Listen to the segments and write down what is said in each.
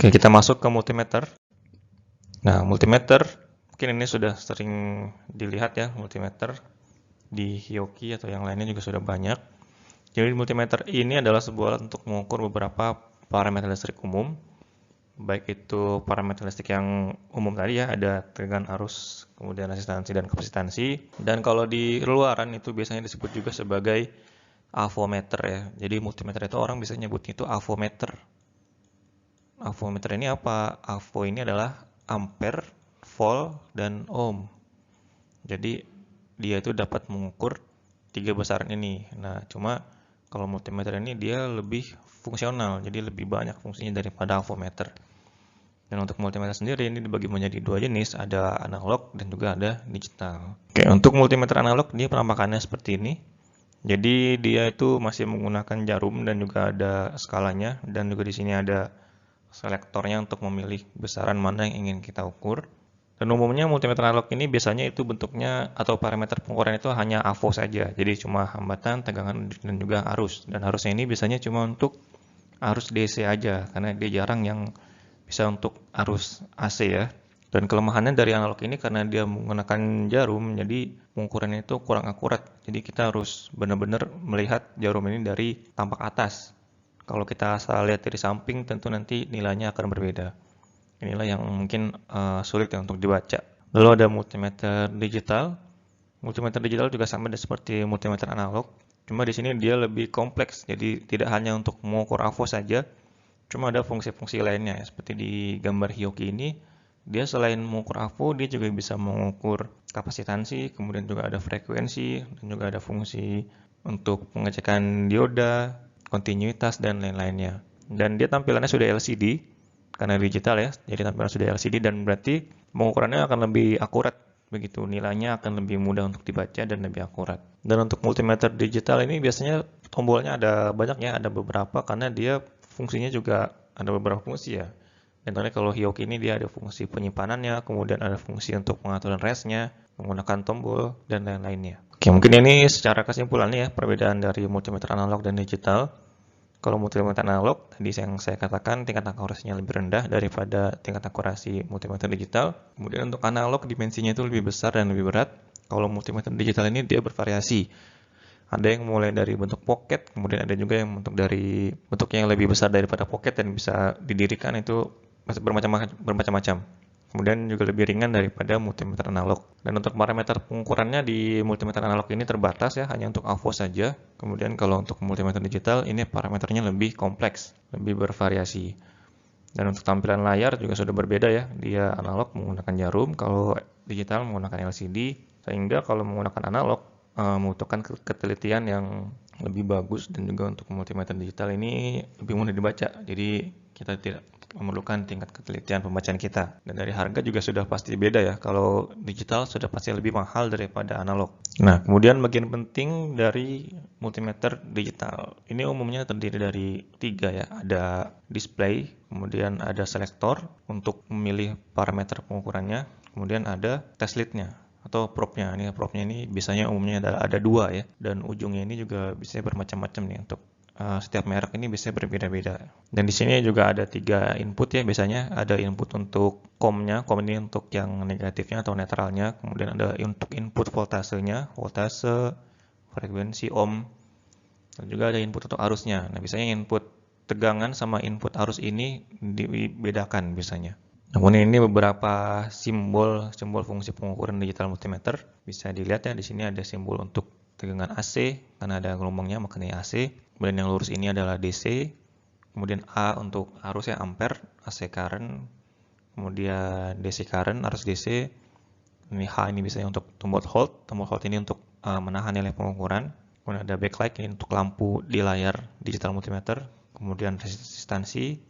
Oke, kita masuk ke multimeter. Nah, multimeter mungkin ini sudah sering dilihat ya, multimeter di Hioki atau yang lainnya juga sudah banyak. Jadi multimeter ini adalah sebuah alat untuk mengukur beberapa parameter listrik umum, baik itu parameter listrik yang umum tadi ya, ada tegangan arus, kemudian resistansi dan kapasitansi. Dan kalau di luaran itu biasanya disebut juga sebagai avometer ya. Jadi multimeter itu orang bisa nyebutnya itu avometer. Avometer ini apa? Avo ini adalah ampere, volt, dan ohm. Jadi dia itu dapat mengukur tiga besaran ini. Nah, cuma kalau multimeter ini dia lebih fungsional, jadi lebih banyak fungsinya daripada avometer. Dan untuk multimeter sendiri ini dibagi menjadi dua jenis, ada analog dan juga ada digital. Oke, untuk multimeter analog dia penampakannya seperti ini. Jadi dia itu masih menggunakan jarum dan juga ada skalanya, dan juga di sini ada selektornya untuk memilih besaran mana yang ingin kita ukur. Dan umumnya multimeter analog ini biasanya itu bentuknya atau parameter pengukuran itu hanya AVO saja. Jadi cuma hambatan, tegangan, dan juga arus. Dan arusnya ini biasanya cuma untuk arus DC aja, karena dia jarang yang bisa untuk arus AC ya. Dan kelemahannya dari analog ini karena dia menggunakan jarum, jadi pengukurannya itu kurang akurat. Jadi kita harus benar-benar melihat jarum ini dari tampak atas. Kalau kita asal lihat dari samping, tentu nanti nilainya akan berbeda. Inilah yang mungkin sulit ya untuk dibaca. Lalu ada multimeter digital. Multimeter digital juga sama seperti multimeter analog. Cuma di sini dia lebih kompleks. Jadi tidak hanya untuk mengukur AVO saja, cuma ada fungsi-fungsi lainnya. Seperti di gambar Hioki ini, dia selain mengukur AVO, dia juga bisa mengukur kapasitansi, kemudian juga ada frekuensi, dan juga ada fungsi untuk pengecekan dioda, kontinuitas, dan lain-lainnya. Dan dia tampilannya sudah LCD, karena digital ya, jadi tampilan sudah LCD dan berarti pengukurannya akan lebih akurat, begitu nilainya akan lebih mudah untuk dibaca dan lebih akurat. Dan untuk multimeter digital ini biasanya tombolnya ada banyak ya, ada beberapa karena dia fungsinya juga ada beberapa fungsi ya. Dan kalau Hioki ini dia ada fungsi penyimpanannya, kemudian ada fungsi untuk pengaturan resnya, menggunakan tombol, dan lain-lainnya. Oke, mungkin ini secara kesimpulannya ya, perbedaan dari multimeter analog dan digital. Kalau multimeter analog, tadi yang saya katakan tingkat akurasinya lebih rendah daripada tingkat akurasi multimeter digital. Kemudian untuk analog dimensinya itu lebih besar dan lebih berat. Kalau multimeter digital ini dia bervariasi. Ada yang mulai dari bentuk pocket, kemudian ada juga yang bentuknya yang lebih besar daripada pocket dan bisa didirikan itu bermacam-macam. Kemudian juga lebih ringan daripada multimeter analog. Dan untuk parameter pengukurannya di multimeter analog ini terbatas ya, hanya untuk AVO saja. Kemudian kalau untuk multimeter digital ini parameternya lebih kompleks, lebih bervariasi. Dan untuk tampilan layar juga sudah berbeda ya. Dia analog menggunakan jarum, kalau digital menggunakan LCD. Sehingga kalau menggunakan analog membutuhkan ketelitian yang lebih bagus, dan juga untuk multimeter digital ini lebih mudah dibaca. Jadi kita tidak memerlukan tingkat ketelitian pembacaan kita. Dan dari harga juga sudah pasti beda ya. Kalau digital sudah pasti lebih mahal daripada analog. Nah, kemudian bagian penting dari multimeter digital. Ini umumnya terdiri dari tiga ya. Ada display, kemudian ada selektor untuk memilih parameter pengukurannya, kemudian ada test lead-nya atau probe-nya. Ini probe-nya ini biasanya umumnya ada dua ya. Dan ujungnya ini juga bisa bermacam-macam nih untuk setiap merek ini bisa berbeda-beda. Dan di sini juga ada tiga input ya, biasanya ada input untuk COM-nya, COM ini untuk yang negatifnya atau netralnya, kemudian ada untuk input voltasenya, voltase, frekuensi ohm, dan juga ada input untuk arusnya. Nah, biasanya input tegangan sama input arus ini dibedakan biasanya. Namun ini beberapa simbol fungsi pengukuran digital multimeter. Bisa dilihat ya, di sini ada simbol untuk tegangan AC, karena ada gelombangnya makanya AC. Kemudian yang lurus ini adalah DC, kemudian A untuk arus ya, ampere, AC current, kemudian DC current, arus DC. Ini H ini biasanya untuk tombol hold ini untuk menahan nilai pengukuran. Kemudian ada backlight ini untuk lampu di layar digital multimeter, kemudian resistansi,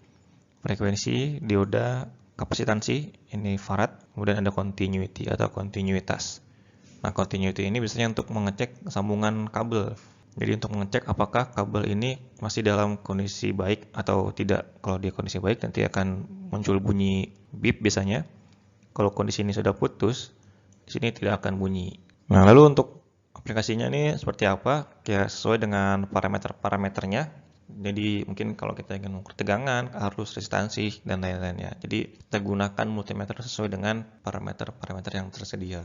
frekuensi, dioda, kapasitansi, ini farad, kemudian ada continuity atau kontinuitas. Nah, continuity ini biasanya untuk mengecek sambungan kabel. Jadi untuk mengecek apakah kabel ini masih dalam kondisi baik atau tidak. Kalau dia kondisi baik nanti akan muncul bunyi beep biasanya. Kalau kondisi ini sudah putus, di sini tidak akan bunyi. Nah, lalu untuk aplikasinya ini seperti apa? Ya sesuai dengan parameternya. Jadi mungkin kalau kita ingin mengukur tegangan, arus, resistansi, dan lain-lainnya. Jadi kita gunakan multimeter sesuai dengan parameter-parameter yang tersedia.